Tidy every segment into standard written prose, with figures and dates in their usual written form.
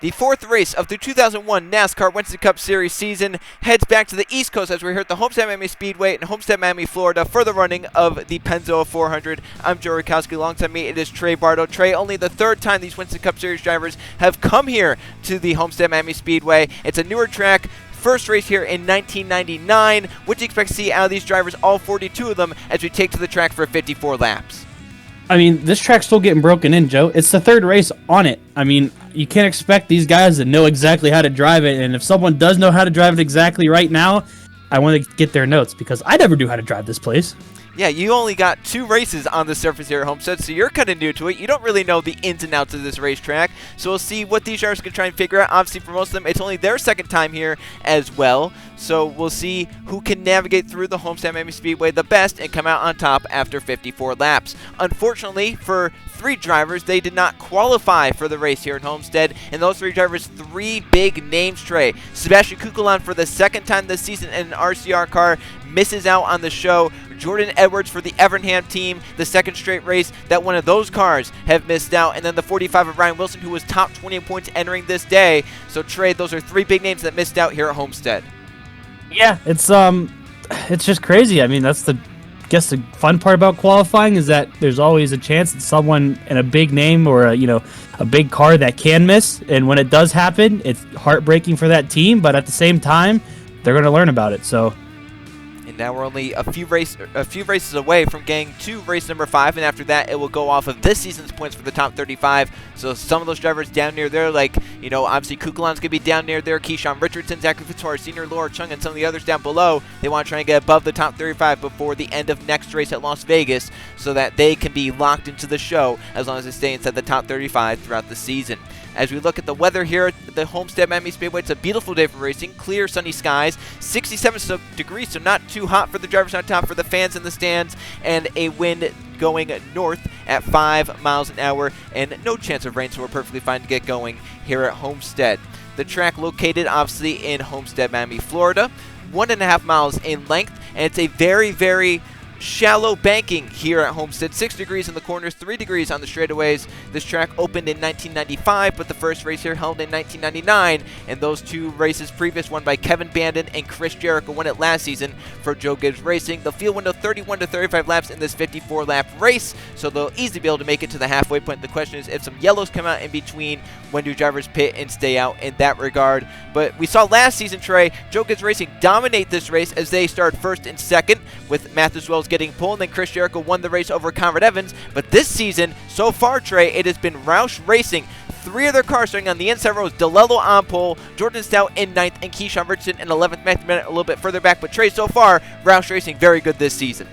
The fourth race of the 2001 NASCAR Winston Cup Series season heads back to the East Coast as we're here at the Homestead Miami Speedway in Homestead, Miami, Florida for the running of the Pennzoil 400. I'm Joe Rukowski. Alongside me, it is Trey Bardo. Trey, only the third time these Winston Cup Series drivers have come here to the Homestead Miami Speedway. It's a newer track. First race here in 1999. What do you expect to see out of these drivers, all 42 of them, as we take to the track for 54 laps? I mean, this track's still getting broken in, Joe. It's the third race on it. I mean, you can't expect these guys to know exactly how to drive it. And if someone does know how to drive it exactly right now, I want to get their notes because I never knew how to drive this place. Yeah, you only got 2 races on the surface here at Homestead, so you're kind of new to it. You don't really know the ins and outs of this racetrack, so we'll see what these drivers can try and figure out. Obviously, for most of them, it's only their second time here as well, so we'll see who can navigate through the Homestead Miami Speedway the best and come out on top after 54 laps. Unfortunately, for 3 drivers, they did not qualify for the race here at Homestead, and those 3 drivers, 3 big names, Trey. Sebastian Kukulon for the second time this season in an RCR car misses out on the show. Jordan Edwards for the Evernham team, the second straight race that one of those cars have missed out. And then the 45 of Ryan Wilson, who was top 20 in points entering this day. So, Trey, those are 3 big names that missed out here at Homestead. Yeah, it's just crazy. I mean, that's the fun part about qualifying is that there's always a chance that someone in a big name or a big car that can miss. And when it does happen, it's heartbreaking for that team. But at the same time, they're going to learn about it. So. And now we're only a few races away from getting to race number 5, and after that, it will go off of this season's points for the top 35. So some of those drivers down near there, like obviously Kukulon's gonna be down near there. Keyshawn Richardson, Zachary Fitzgerald Sr., Laura Chung, and some of the others down below. They want to try and get above the top 35 before the end of next race at Las Vegas, so that they can be locked into the show as long as they stay inside the top 35 throughout the season. As we look at the weather here at the Homestead Miami Speedway, it's a beautiful day for racing. Clear, sunny skies, 67 degrees, so not too hot for the drivers on top, for the fans in the stands, and a wind going north at 5 miles an hour, and no chance of rain, so we're perfectly fine to get going here at Homestead. The track located, obviously, in Homestead, Miami, Florida, 1.5 miles in length, and it's a very, very shallow banking here at Homestead. 6 degrees in the corners, 3 degrees on the straightaways. This track opened in 1995, but the first race here held in 1999, and those 2 races previous won by Kevin Bandon and Chris Jericho won it last season for Joe Gibbs Racing. The field window 31 to 35 laps in this 54-lap race, so they'll easily be able to make it to the halfway point. The question is if some yellows come out in between, when do drivers pit and stay out in that regard? But we saw last season, Trey, Joe Gibbs Racing dominate this race as they started first and second, with Mathews Wells getting pole, and then Chris Jericho won the race over Conrad Evans. But this season, so far, Trey, it has been Roush Racing. 3 of their cars starting on the inside rows. DeLello on pole, Jordan Stout in 9th, and Keyshawn Richardson in 11th. Matthew Bennett a little bit further back. But Trey, so far, Roush Racing very good this season.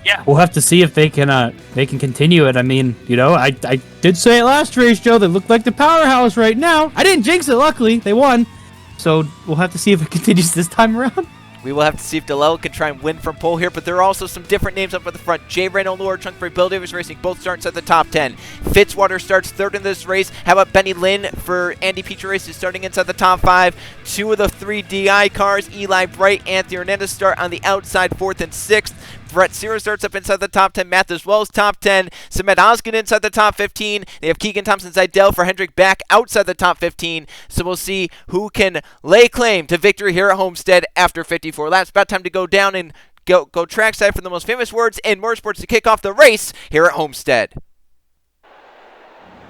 Yeah, we'll have to see if they can continue it. I mean, I did say it last race, Joe. They look like the powerhouse right now. I didn't jinx it. Luckily, they won. So we'll have to see if it continues this time around. We will have to see if DeLello can try and win from pole here, but there are also some different names up at the front. Jay Reno, Laura Chung for Bill Davis Racing, both starting inside the top 10. Fitzwater starts 3rd in this race. How about Benny Lynn for Andy Peter Races starting inside the top 5. 2 of the 3 DI cars, Eli Bright, Anthony Hernandez start on the outside, 4th and 6th. Brett Sears starts up inside the top 10. Matt as well as top 10. Samet Osgood inside the top 15. They have Keegan Thompson Zidell for Hendrick back outside the top 15. So we'll see who can lay claim to victory here at Homestead after 54 laps. About time to go down and go trackside for the most famous words in motorsports to kick off the race here at Homestead.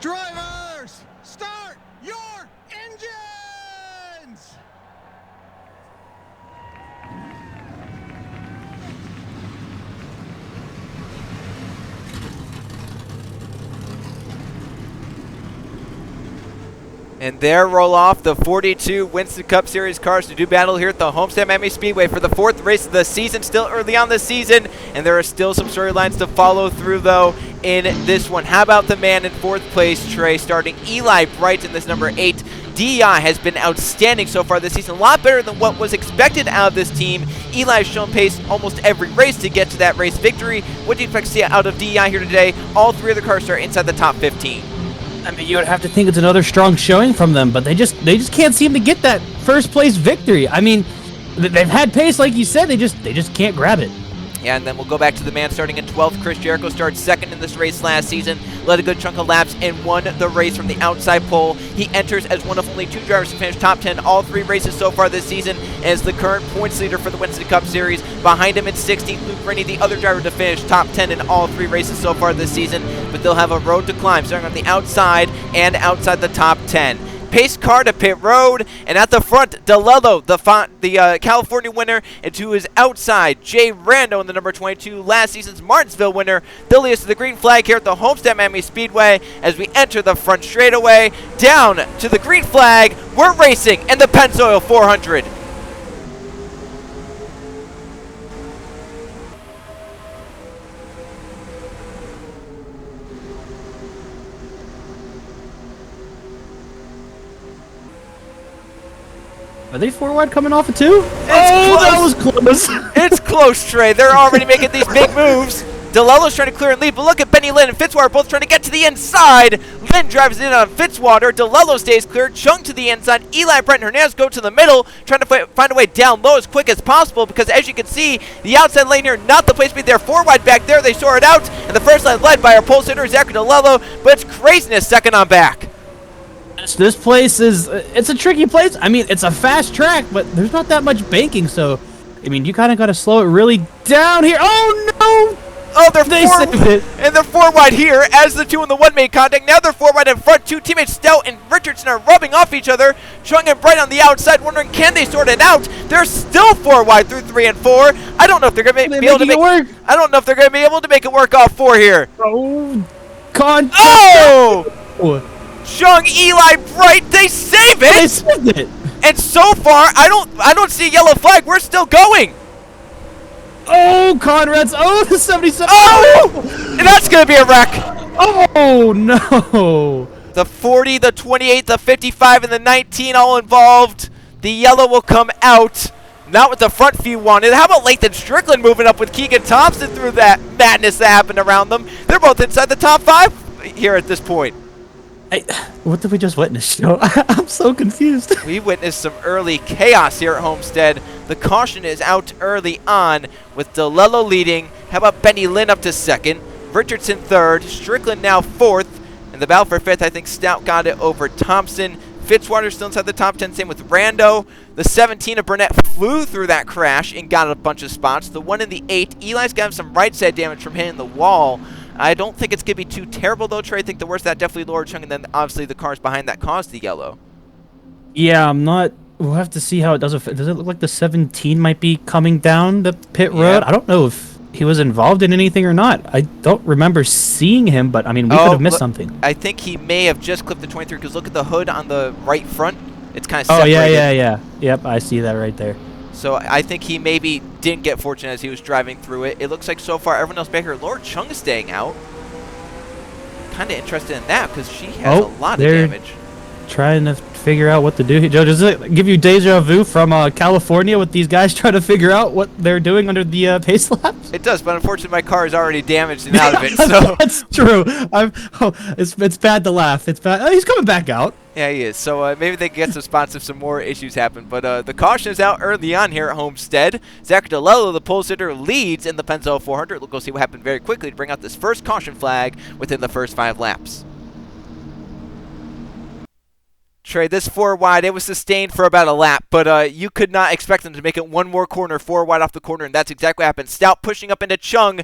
Drivers, start your engines! And there roll off the 42 Winston Cup Series cars to do battle here at the Homestead Miami Speedway for the 4th race of the season. Still early on this season, and there are still some storylines to follow through, though, in this one. How about the man in 4th place, Trey, starting Eli Bright in this number 8. DEI has been outstanding so far this season, a lot better than what was expected out of this team. Eli has shown pace almost every race to get to that race victory. What do you expect to see out of DEI here today? All 3 of the cars are inside the top 15. I mean, you would have to think it's another strong showing from them, but they just can't seem to get that first place victory. I mean, they've had pace, like you said. They just can't grab it. Yeah, and then we'll go back to the man starting in 12th. Chris Jericho started second in this race last season, led a good chunk of laps, and won the race from the outside pole. He enters as one of only 2 drivers to finish top 10 all 3 races so far this season, and is the current points leader for the Winston Cup Series. Behind him in 16th, Luke Rennie, the other driver to finish top 10 in all 3 races so far this season, but they'll have a road to climb, starting on the outside and outside the top 10. Pace car to pit road, and at the front, DeLello, the California winner, and to his outside, Jay Rando in the number 22, last season's Martinsville winner. They'll lead us to the green flag here at the Homestead Miami Speedway as we enter the front straightaway. Down to the green flag, we're racing in the Pennzoil 400. Are they 4 wide coming off of 2? That was close. It's close, Trey. They're already making these big moves. DeLello's trying to clear and lead, but look at Benny Lynn and Fitzwater both trying to get to the inside. Lynn drives in on Fitzwater. DeLello stays clear. Chung to the inside. Eli, Brent, and Hernandez go to the middle, trying to find a way down low as quick as possible because, as you can see, the outside lane here, not the place to be. They're 4 wide back there. They sort it out, and the first line led by our pole sitter, Zachary DeLello, but it's craziness second on back. This place is, it's a tricky place. I mean, it's a fast track, but there's not that much banking, so, I mean, you kind of got to slow it really down here. Oh, no! Oh, They saved it. and they're 4 wide here as the 2 in the 1 made contact. Now they're 4 wide in front. 2 teammates, Stout and Richardson, are rubbing off each other. Chung and Bright on the outside, wondering can they sort it out. They're still 4 wide through 3 and 4. I don't know if they're going to be able to make it work. I don't know if they're going to be able to make it work off 4 here. Oh, contact. Oh! Chung, Eli, Bright, they save it. They saved it. And so far, I don't see a yellow flag. We're still going. Oh, Conrad's. Oh, the 77. Oh! And that's going to be a wreck. Oh, no. The 40, the 28, the 55, and the 19 all involved. The yellow will come out. Not with the front few wanted. How about Lathan Strickland moving up with Keegan Thompson through that madness that happened around them? They're both inside the top 5 here at this point. What did we just witness, Joe? I'm so confused. We witnessed some early chaos here at Homestead. The caution is out early on with DeLello leading. How about Benny Lynn up to 2nd? Richardson 3rd. Strickland now 4th. And the battle for 5th, I think Stout got it over Thompson. Fitzwater still inside the top 10, same with Rando. The 17 of Burnett flew through that crash and got a bunch of spots. The 1 in the 8, Eli's got some right side damage from hitting the wall. I don't think it's going to be too terrible, though, Trey. I think the worst of that definitely lower Chung, and then obviously the cars behind that caused the yellow. Yeah, I'm not. We'll have to see how it does. Does it look like the 17 might be coming down the pit road? I don't know if he was involved in anything or not. I don't remember seeing him, but I mean, we could have missed something. I think he may have just clipped the 23 because look at the hood on the right front. It's kind of separated. separated. Oh, yeah. Yep, I see that right there. So I think he maybe didn't get fortunate as he was driving through it. It looks like so far everyone else back here. Laura Chung is staying out. Kind of interested in that because she has a lot of damage. Trying to figure out what to do here. Joe, does it give you deja vu from California with these guys trying to figure out what they're doing under the pace laps? It does, but unfortunately my car is already damaged and out of it. So that's true. It's bad to laugh. It's bad. Oh, he's coming back out. Yeah, he is. So maybe they can get some spots if some more issues happen. But the caution is out early on here at Homestead. Zachary DeLello, the pole sitter, leads in the Pennzoil 400. We'll go see what happened very quickly to bring out this first caution flag within the first 5 laps. Trey, this 4 wide, it was sustained for about a lap, but you could not expect them to make it one more corner, 4 wide off the corner, and that's exactly what happened. Stout pushing up into Chung,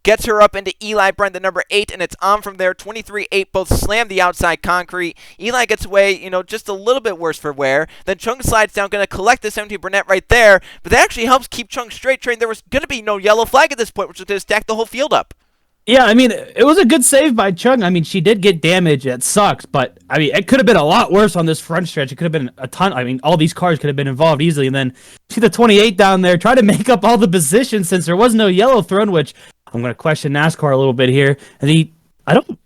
gets her up into Eli Brent, the number 8, and it's on from there. 23-8 both slam the outside concrete. Eli gets away, just a little bit worse for wear. Then Chung slides down, going to collect the 17 Burnett right there, but that actually helps keep Chung straight. Trey, there was going to be no yellow flag at this point, which was going to stack the whole field up. Yeah, I mean, it was a good save by Chung. I mean, she did get damage. It sucks, but, I mean, it could have been a lot worse on this front stretch. It could have been a ton. I mean, all these cars could have been involved easily. And then see the 28 down there, try to make up all the positions since there was no yellow thrown, which I'm going to question NASCAR a little bit here. And I don't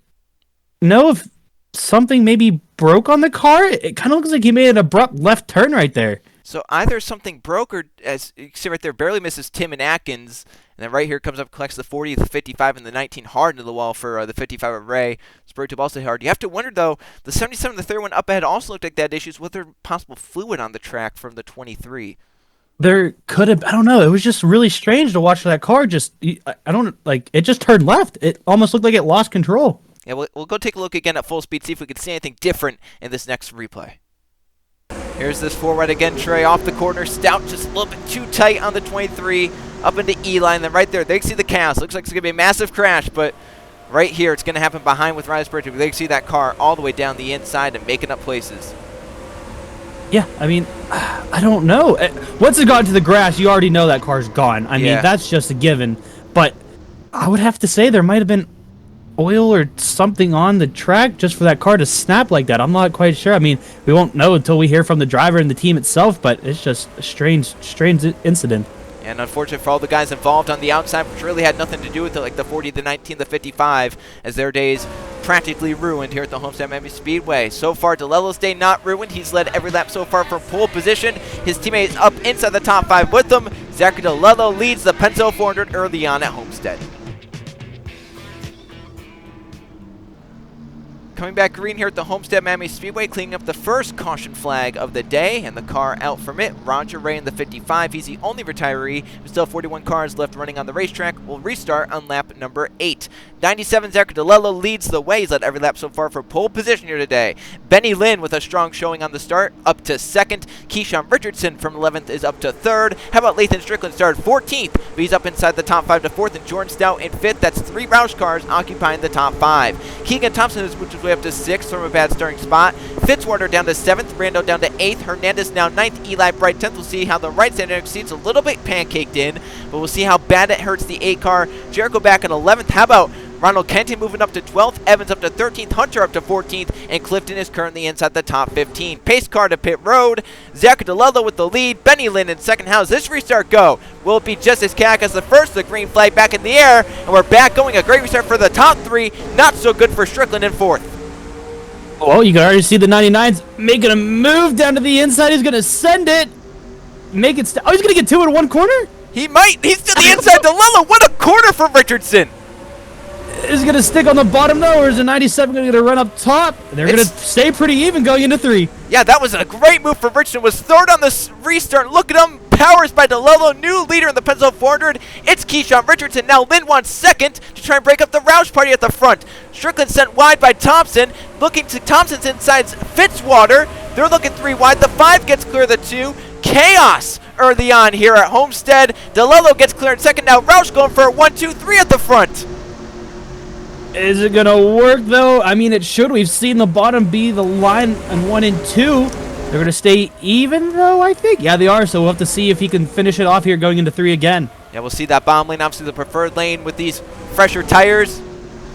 know if something maybe broke on the car. It kind of looks like he made an abrupt left turn right there. So either something broke or, as you see right there, barely misses Tim and Atkins. And then right here comes up, collects the 40, the 55, and the 19 hard into the wall for the 55 of Ray. Spray tube also hard. You have to wonder, though, the 77, the third one up ahead also looked like they had issues with their possible fluid on the track from the 23. There could have, I don't know. It was just really strange to watch that car I don't, like, it just turned left. It almost looked like it lost control. Yeah, we'll go take a look again at full speed, see if we can see anything different in this next replay. Here's this forward again, Trey, off the corner. Stout just a little bit too tight on the 23, up into E-line. Then right there, they see the chaos. Looks like it's going to be a massive crash, but right here, it's going to happen behind with Risebridge. They see that car all the way down the inside and making up places. Yeah, I mean, I don't know. Once it got into the grass, you already know that car's gone. I mean, that's just a given. But I would have to say there might have been oil or something on the track just for that car to snap like that. I'm not quite sure. I mean, we won't know until we hear from the driver and the team itself, but it's just a strange incident. And unfortunate for all the guys involved on the outside, which really had nothing to do with it, like the 40, the 19, the 55, as their days practically ruined here at the Homestead Miami Speedway. So far, DeLello's day not ruined. He's led every lap so far from pole position. His teammate is up inside the top 5 with him. Zachary DeLello leads the Pennzoil 400 early on at Homestead. Coming back green here at the Homestead Miami Speedway, cleaning up the first caution flag of the day, and the car out from it, Roger Ray in the 55. He's the only retiree. There's still 41 cars left running on the racetrack. We'll restart on lap number 8. 97 Zachary DeLello leads the way. He's led every lap so far for pole position here today. Benny Lynn with a strong showing on the start, up to 2nd. Keyshawn Richardson from 11th is up to 3rd. How about Lathan Strickland started 14th, but he's up inside the top 5 to 4th, and Jordan Stout in 5th. That's 3 Roush cars occupying the top 5. Keegan Thompson is which is way up to 6th from a bad starting spot. Fitzwater down to 7th, Brando down to 8th, Hernandez now 9th, Eli Bright 10th. We'll see how the right center seats a little bit pancaked in, but we'll see how bad it hurts the 8 car. Jericho back in 11th. How about Ronald Kenton moving up to 12th, Evans up to 13th, Hunter up to 14th, and Clifton is currently inside the top 15. Pace car to pit road. Zachary DeLello with the lead. Benny Lynn in 2nd. How does this restart go? Will it be just as chaotic as the first? The green flag back in the air, and we're back going. A great restart for the top 3. Not so good for Strickland in 4th. Well, you can already see the 99's making a move down to the inside. He's going to send it. Make it he's going to get 2 in one corner? He might. He's to the inside. DeLello, what a corner for Richardson. Is it going to stick on the bottom, though, or is the 97 going to run up top? They're going to stay pretty even going into 3. Yeah, that was a great move for Richardson. Was 3rd on the restart. Look at him. Powers by DeLello. New leader in the Pennzoil 400. It's Keyshawn Richardson. Now Lynn wants 2nd to try and break up the Roush party at the front. Strickland sent wide by Thompson. Looking to Thompson's inside Fitzwater. They're looking 3 wide. The 5 gets clear of the 2. Chaos early on here at Homestead. DeLello gets clear in 2nd. Now Roush going for a 1, 2, 3 at the front. Is it going to work, though? I mean, it should. We've seen the bottom be the line on 1 and 2. They're going to stay even, though, I think. Yeah, they are, so we'll have to see if he can finish it off here going into 3 again. Yeah, we'll see that bottom lane, obviously the preferred lane with these fresher tires.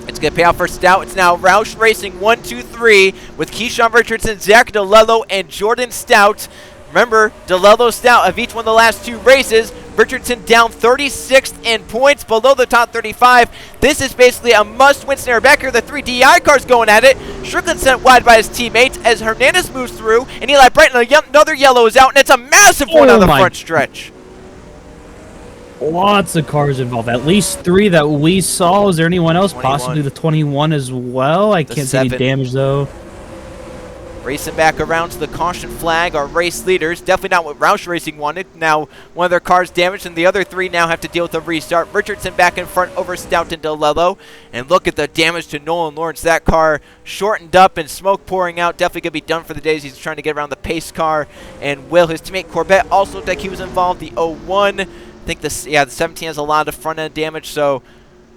It's going to pay off for Stout. It's now Roush Racing 1, 2, 3 with Keyshawn Richardson, Zach DeLello, and Jordan Stout. Remember, DeLello, Stout have each won the last 2 races. Richardson down 36th in points, below the top 35. This is basically a must-win scenario. Back here, the 3 DI cars going at it. Strickland sent wide by his teammates as Hernandez moves through, and Eli Brighton, another yellow is out, and it's a massive one on the front stretch. Lots of cars involved. At least 3 that we saw. Is there anyone else? 21. Possibly the 21 as well. I can't see any damage, though. Racing back around to the caution flag, our race leaders. Definitely not what Roush Racing wanted. Now, one of their cars damaged, and the other 3 now have to deal with a restart. Richardson back in front over Stout and DeLello. And look at the damage to Nolan Lawrence. That car shortened up and smoke pouring out. Definitely going to be done for the days. He's trying to get around the pace car. And Will, his teammate Corbett, also looked like he was involved. The 01. I think the 17 has a lot of front-end damage, so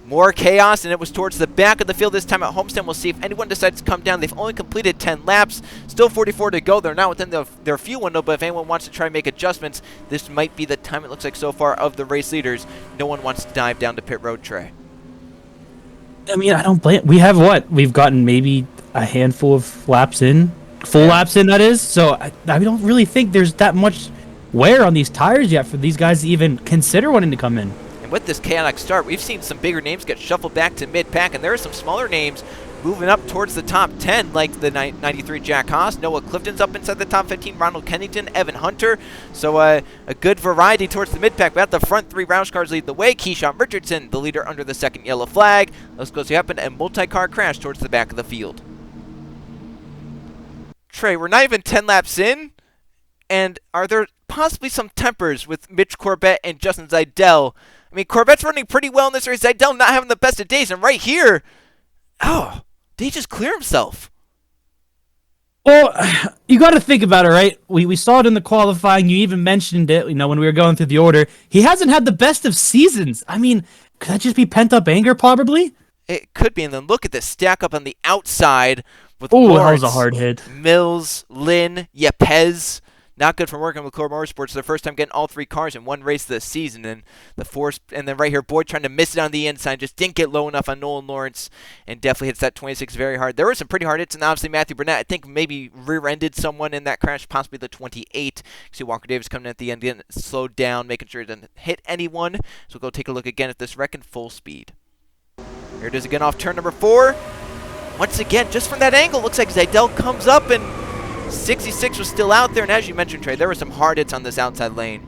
more chaos, and it was towards the back of the field this time at Homestead. We'll see if anyone decides to come down. They've only completed 10 laps. Still 44 to go. They're not within their fuel window, but if anyone wants to try and make adjustments, this might be the time, it looks like so far, of the race leaders. No one wants to dive down to pit road, Trey. I mean, I don't blame. We have what? We've gotten maybe a handful of laps in. Full laps in, that is. So I don't really think there's that much wear on these tires yet for these guys to even consider wanting to come in. And with this chaotic start, we've seen some bigger names get shuffled back to mid-pack, and there are some smaller names moving up towards the top 10, like the 93 Jack Haas. Noah Clifton's up inside the top 15. Ronald Kennington, Evan Hunter. So a good variety towards the mid-pack. But at the front, 3 Roush cars lead the way. Keyshawn Richardson, the leader under the 2nd yellow flag. Let's go see what happened. A multi-car crash towards the back of the field. Trey, we're not even 10 laps in, and are there possibly some tempers with Mitch Corbett and Justin Zeidel. I mean, Corbett's running pretty well in this race. Zeidel not having the best of days. And right here, did he just clear himself? Well, you got to think about it, right? We saw it in the qualifying. You even mentioned it, when we were going through the order. He hasn't had the best of seasons. I mean, could that just be pent-up anger, probably? It could be. And then look at this stack up on the outside with Oh, that Lawrence, was a hard hit. Mills, Lynn, Yepez. Not good for working with Core Motorsports. Their first time getting all 3 cars in one race this season. And then right here, Boyd trying to miss it on the inside. Just didn't get low enough on Nolan Lawrence. And definitely hits that 26 very hard. There were some pretty hard hits. And obviously Matthew Burnett, I think maybe rear-ended someone in that crash. Possibly the 28. See Walker Davis coming at the end, getting slowed down, making sure it doesn't hit anyone. So we'll go take a look again at this wreck in full speed. Here it is again off turn number 4. Once again, just from that angle, looks like Zeidel comes up and 66 was still out there, and as you mentioned, Trey, there were some hard hits on this outside lane.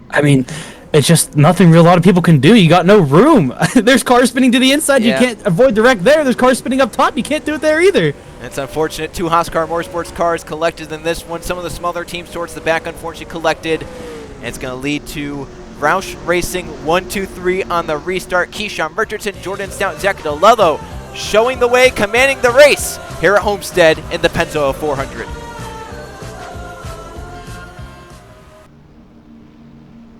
I mean, it's just nothing a lot of people can do. You got no room. There's cars spinning to the inside. Yeah. You can't avoid the wreck there. There's cars spinning up top. You can't do it there either. It's unfortunate. 2 Hoscar Motorsports cars collected in this one. Some of the smaller teams towards the back, unfortunately, collected. And it's going to lead to Roush Racing 1-2-3 on the restart. Keyshawn Richardson, Jordan Stout, Zach DeLello showing the way, commanding the race here at Homestead in the Pennzoil 400.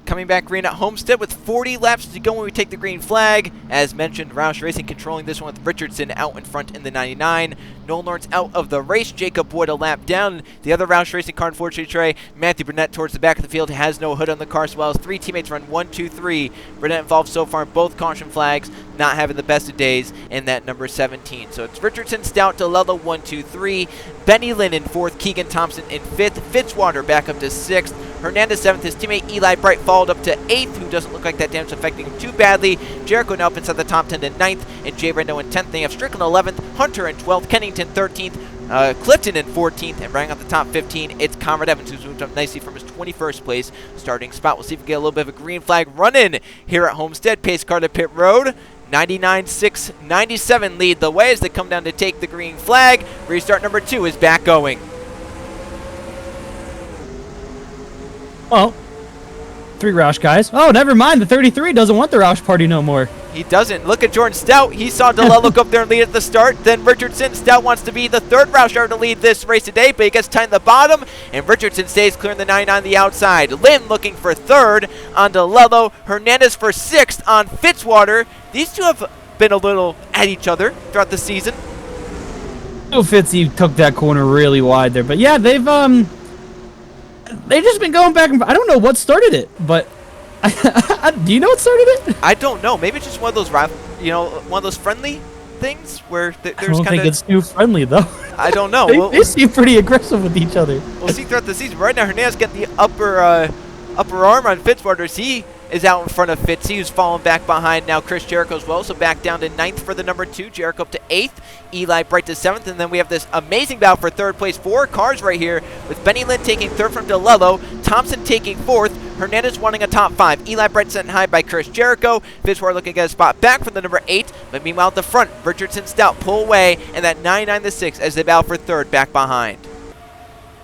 Coming back green at Homestead with 40 laps to go when we take the green flag. As mentioned, Roush Racing controlling this one with Richardson out in front in the 99. Nolan Lawrence out of the race. Jacob Boyd a lap down. The other Roush Racing car, unfortunately, Trey, Matthew Burnett towards the back of the field, has no hood on the car, as well as 3 teammates run 1, 2, 3. Burnett involved so far in both caution flags, not having the best of days in that number 17. So it's Richardson, Stout, DeLello 1, 2, 3. Benny Lynn in 4th, Keegan Thompson in 5th, Fitzwater back up to 6th, Hernandez 7th, his teammate Eli Bright followed up to 8th, who doesn't look like that damage affecting him too badly. Jericho now up inside the top 10 to 9th, and Jay Rendo in 10th. They have Strickland 11th, Hunter in 12th, Kennington 13th, Clifton in 14th, and running out the top 15, it's Conrad Evans, who's moved up nicely from his 21st place starting spot. We'll see if we get a little bit of a green flag run-in here at Homestead. Pace car to pit road. 99.6, 97 lead the way as they come down to take the green flag. Restart number 2 is back going. Well, 3 Roush guys. Oh, never mind. The 33 doesn't want the Roush party no more. He doesn't. Look at Jordan Stout. He saw DeLello look up there and lead at the start. Then Richardson. Stout wants to be the 3rd Roush driver to lead this race today, but he gets tied in the bottom, and Richardson stays clearing the 99 on the outside. Lynn looking for 3rd on DeLello. Hernandez for 6th on Fitzwater. These two have been a little at each other throughout the season. Oh, Fitzy took that corner really wide there. But yeah, they've just been going back and I don't know what started it, but do you know what started it? I don't know. Maybe it's just one of those, one of those friendly things where there's kind of. I don't think it's too friendly though. I don't know. They seem pretty aggressive with each other. We'll see throughout the season. Right now, Hernandez getting the upper arm on Fitzwater as he is out in front of Fitzy, who's falling back behind now Chris Jericho as well. So back down to 9th for the number 2. Jericho up to 8th. Eli Bright to 7th. And then we have this amazing battle for 3rd place. 4 cars right here with Benny Lynn taking 3rd from DeLello. Thompson taking 4th. Hernandez wanting a top 5. Eli Bright sent high by Chris Jericho. Fitzwater looking to get a spot back from the number 8. But meanwhile at the front, Richardson Stout pull away. And that 99-6 as they battle for 3rd back behind.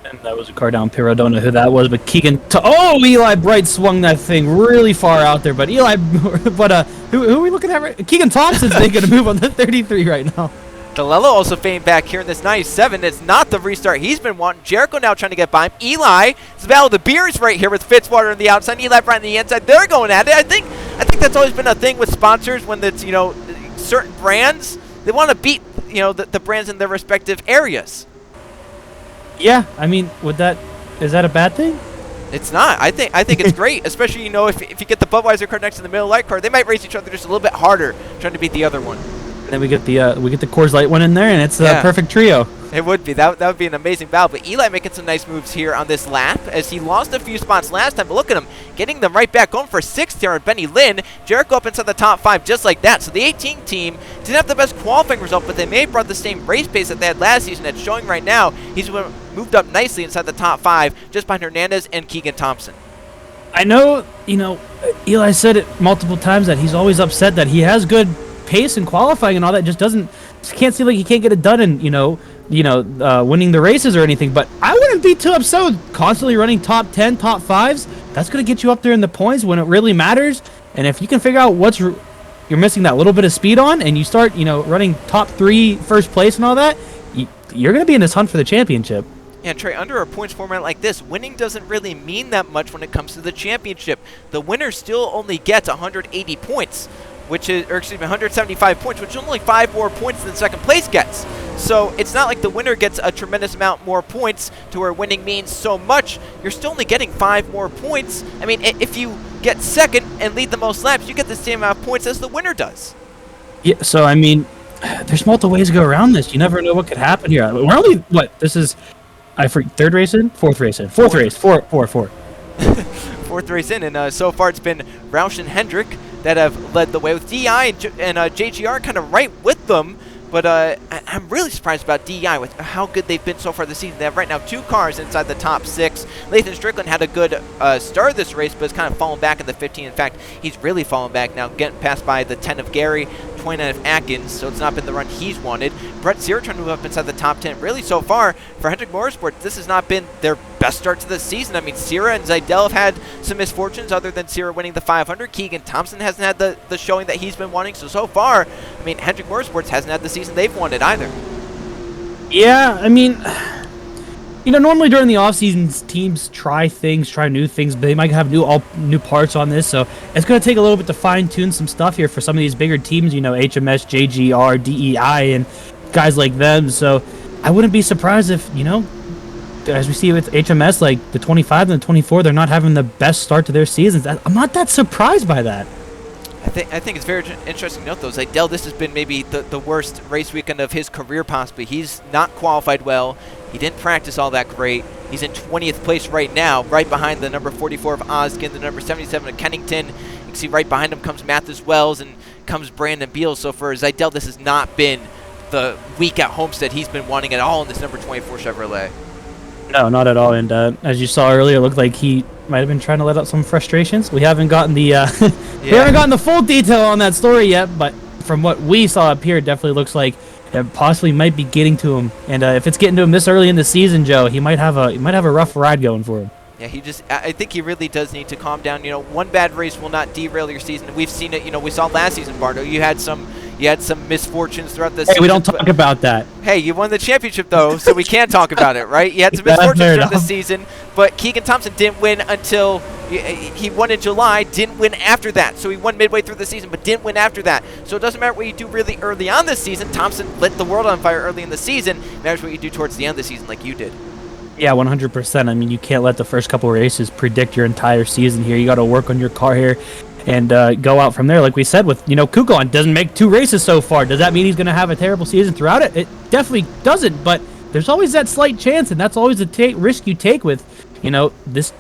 And that was a car down Pier. I don't know who that was, but Keegan. Eli Bright swung that thing really far out there. But who are we looking at? Right? Keegan Thompson's making a move on the 33 right now. DeLello also fading back here in this 97. It's not the restart he's been wanting. Jericho now trying to get by him. Eli, it's the battle of the beers right here with Fitzwater on the outside. Eli Bright on the inside. They're going at it. I think that's always been a thing with sponsors when it's certain brands. They want to beat the brands in their respective areas. Yeah, I mean, is that a bad thing? It's not. I think it's great, especially if you get the Budweiser car next to the Miller Lite car, they might race each other just a little bit harder trying to beat the other one. And then we get the Coors Light one in there, and it's a perfect trio. It would be. That would be an amazing battle. But Eli making some nice moves here on this lap as he lost a few spots last time. But look at him getting them right back going for 6th here on Benny Lynn. Jericho up inside the top 5 just like that. So the 18 team didn't have the best qualifying result, but they may have brought the same race pace that they had last season. That's showing right now. He's moved up nicely inside the top 5 just behind Hernandez and Keegan Thompson. I know, Eli said it multiple times that he's always upset that he has good pace and qualifying and all that, just can't seem like he can't get it done in winning the races or anything, but I wouldn't be too upset with constantly running top 10, top 5s. That's going to get you up there in the points when it really matters. And if you can figure out you're missing that little bit of speed on, and you start, running top 3 first place and all that, you're going to be in this hunt for the championship. Yeah, Trey, under a points format like this, winning doesn't really mean that much when it comes to the championship. The winner still only gets 180 points, or 175 points, which is only 5 more points than second place gets. So it's not like the winner gets a tremendous amount more points to where winning means so much. You're still only getting 5 more points. I mean, if you get second and lead the most laps, you get the same amount of points as the winner does. Yeah, so I mean, there's multiple ways to go around this. You never know what could happen here. We're only, third race in? Fourth race in. Fourth race. Four. Fourth race in, and so far it's been Roush and Hendrick that have led the way, with DI and JGR kind of right with them. But I'm really surprised about DEI with how good they've been so far this season. They have right now 2 cars inside the top 6. Lathan Strickland had a good start of this race, but has kind of fallen back in the 15. In fact, he's really fallen back now, getting passed by the 10 of Gary, 29 of Atkins, so it's not been the run he's wanted. Brett Sear trying to move up inside the top 10. Really, so far, for Hendrick Motorsports, this has not been their best start to the season. I mean, Sierra and Zidell have had some misfortunes other than Sierra winning the 500. Keegan Thompson hasn't had the showing that he's been wanting. So far, I mean, Hendrick Motorsports hasn't had the season they've wanted either. Yeah, I mean, normally during the off seasons, teams try new things, but they might have new parts on this. So it's going to take a little bit to fine tune some stuff here for some of these bigger teams. HMS, JGR, DEI, and guys like them. So I wouldn't be surprised if as we see with HMS, like the 25 and the 24, they're not having the best start to their seasons. I'm not that surprised by that. I think it's very interesting to note, though, Zidell, this has been maybe the worst race weekend of his career, possibly. He's not qualified well. He didn't practice all that great. He's in 20th place right now, right behind the number 44 of Oskin, the number 77 of Kennington. You can see right behind him comes Mathis Wells and comes Brandon Beal. So for Zidell, this has not been the week at Homestead he's been wanting at all in this number 24 Chevrolet. No, not at all. And as you saw earlier, it looked like he might have been trying to let out some frustrations. We haven't gotten the we haven't gotten the full detail on that story yet, but from what we saw up here, it definitely looks like it possibly might be getting to him. And if it's getting to him this early in the season, Joe, he might have a rough ride going for him. Yeah, I think he really does need to calm down. One bad race will not derail your season. We've seen it. We saw last season, Bardo. You had some misfortunes throughout the season. Hey, we don't talk about that. Hey, you won the championship, though, so we can talk about it, right? You had some misfortunes during the season, but Keegan Thompson didn't win until he won in July, didn't win after that. So he won midway through the season, but didn't win after that. So it doesn't matter what you do really early on this season. Thompson lit the world on fire early in the season. It matters what you do towards the end of the season like you did. Yeah, 100%. I mean, you can't let the first couple races predict your entire season here. You got to work on your car here and go out from there. Like we said with, Kuklon doesn't make 2 races so far. Does that mean he's going to have a terrible season throughout it? It definitely doesn't, but there's always that slight chance, and that's always the risk you take with, this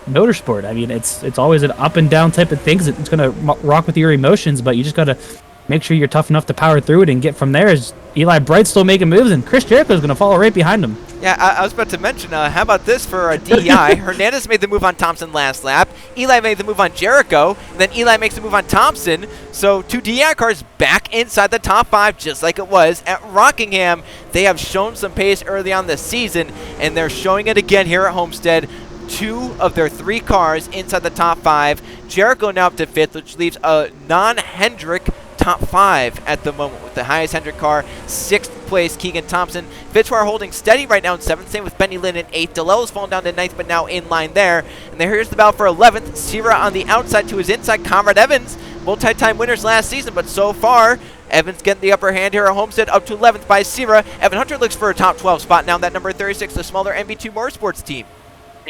motorsport. I mean, it's always an up and down type of things. It's going to rock with your emotions, but you just got to make sure you're tough enough to power through it and get from there. As Eli Bright's still making moves, and Chris Jericho's going to follow right behind him. Yeah, I was about to mention, how about this for DEI? Hernandez made the move on Thompson last lap. Eli made the move on Jericho. And then Eli makes the move on Thompson. So 2 DEI cars back inside the top 5, just like it was at Rockingham. They have shown some pace early on this season, and they're showing it again here at Homestead. 2 of their 3 cars inside the top 5. Jericho now up to 5th, which leaves a non-Hendrick top 5 at the moment, with the highest Hendrick car, 6th place Keegan Thompson. Fitzwire holding steady right now in 7th, same with Benny Lynn in 8th. DeLello's fallen down to 9th, but now in line there. And here's the battle for 11th. Sierra on the outside to his inside. Conrad Evans, multi-time winners last season, but so far, Evans getting the upper hand here at Homestead, up to 11th by Sierra. Evan Hunter looks for a top 12 spot now, that number 36, the smaller MB2 Motorsports team.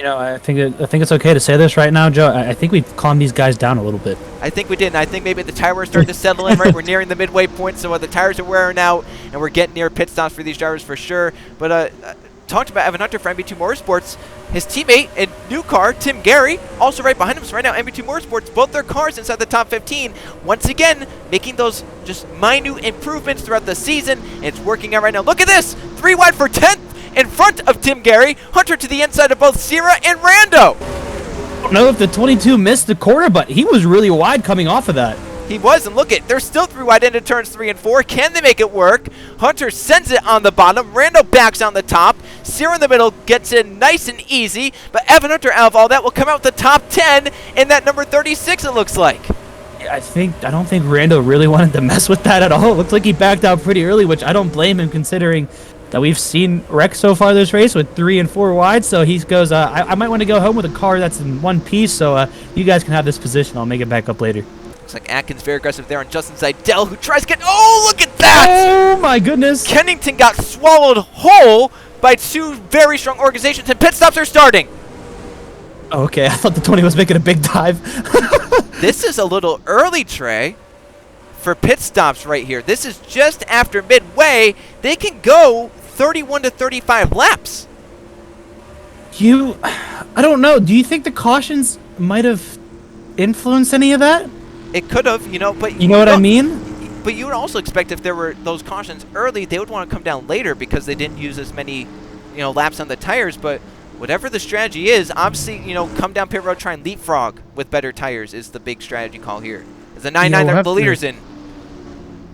I think it's okay to say this right now, Joe. I think we've calmed these guys down a little bit. I think we did, and I think maybe the tire wear starting to settle in, right? We're nearing the midway point, so the tires are wearing out, and we're getting near pit stops for these drivers for sure. But talked about Evan Hunter for MB2 Motorsports. His teammate and new car, Tim Gary, also right behind him. So right now, MB2 Motorsports, both their cars inside the top 15. Once again, making those just minute improvements throughout the season, and it's working out right now. Look at this, 3 wide for 10th. In front of Tim Gary, Hunter to the inside of both Sierra and Rando. I don't know if the 22 missed the corner, but he was really wide coming off of that. He was, and look it, they're still 3 wide into turns 3 and 4. Can they make it work? Hunter sends it on the bottom. Rando backs on the top. Sierra in the middle gets in nice and easy. But Evan Hunter, out of all that, will come out with the top 10 in that number 36, it looks like. I don't think Rando really wanted to mess with that at all. It looks like he backed out pretty early, which I don't blame him considering that we've seen wreck so far this race with 3 and 4 wide. So he goes, I might want to go home with a car that's in one piece, so you guys can have this position. I'll make it back up later. Looks like Atkins very aggressive there on Justin Seidel, who tries to get... Oh, look at that! Oh, my goodness. Kennington got swallowed whole by 2 very strong organizations, and pit stops are starting. Oh, okay, I thought the 20 was making a big dive. This is a little early, Trey, for pit stops right here. This is just after midway. They can go 31 to 35 laps. I don't know. Do you think the cautions might have influenced any of that? It could have, but... You know what I mean? But you would also expect if there were those cautions early, they would want to come down later because they didn't use as many, laps on the tires. But whatever the strategy is, obviously, come down pit road, try and leapfrog with better tires is the big strategy call here. As the 9.9, the leader's in.